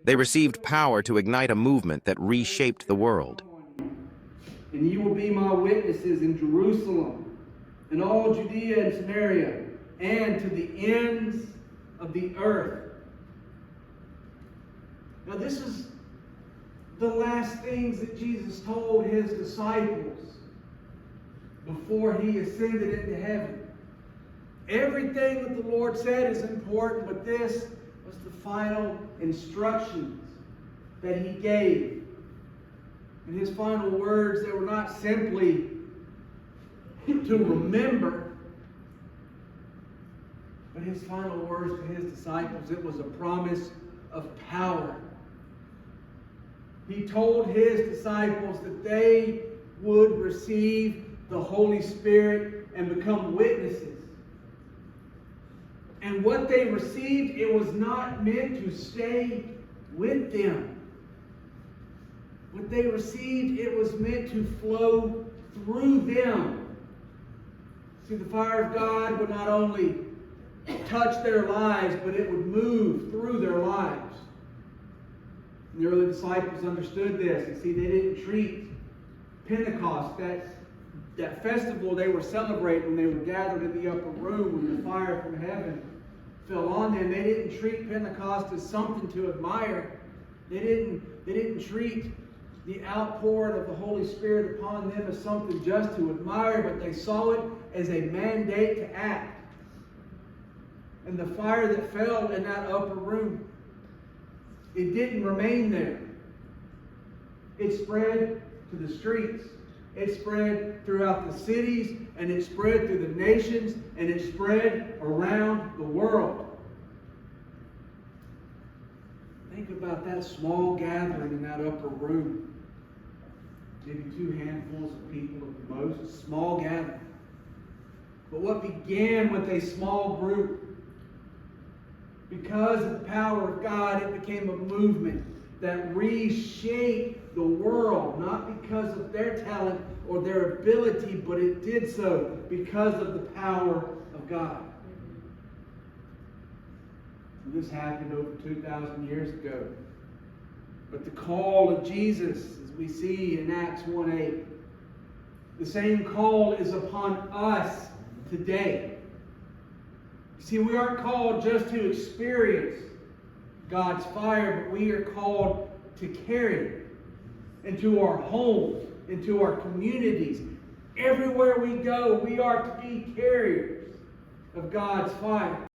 They received power to ignite a movement that reshaped the world. And you will be my witnesses in Jerusalem, and all Judea and Samaria, and to the ends of the earth. Now this is the last things that Jesus told his disciples before he ascended into heaven. Everything that the Lord said is important, but this was the final instructions that he gave. And his final words, they were not simply to remember, but his final words to his disciples, it was a promise of power. He told his disciples that they would receive the Holy Spirit and become witnesses. And what they received, it was not meant to stay with them. What they received, it was meant to flow through them. See, the fire of God would not only touch their lives, but it would move through their lives. And the early disciples understood this. You see, they didn't treat Pentecost, that festival they were celebrating when they were gathered in the upper room when the fire from heaven fell on them. They didn't treat Pentecost as something to admire. They didn't treat the outpouring of the Holy Spirit upon them as something just to admire, but they saw it as a mandate to act. And the fire that fell in that upper room, it didn't remain there. It spread to the streets. It spread throughout the cities, and it spread through the nations, and it spread around the world. Think about that small gathering in that upper room. Maybe 2 handfuls of people at the most. Small gathering. But what began with a small group, because of the power of God, it became a movement that reshaped the world, not because of their talent or their ability, but it did so because of the power of God. And this happened over 2,000 years ago. But the call of Jesus, as we see in Acts 1:8, the same call is upon us today. See, we aren't called just to experience God's fire, but we are called to carry it into our homes, into our communities. Everywhere we go, we are to be carriers of God's fire.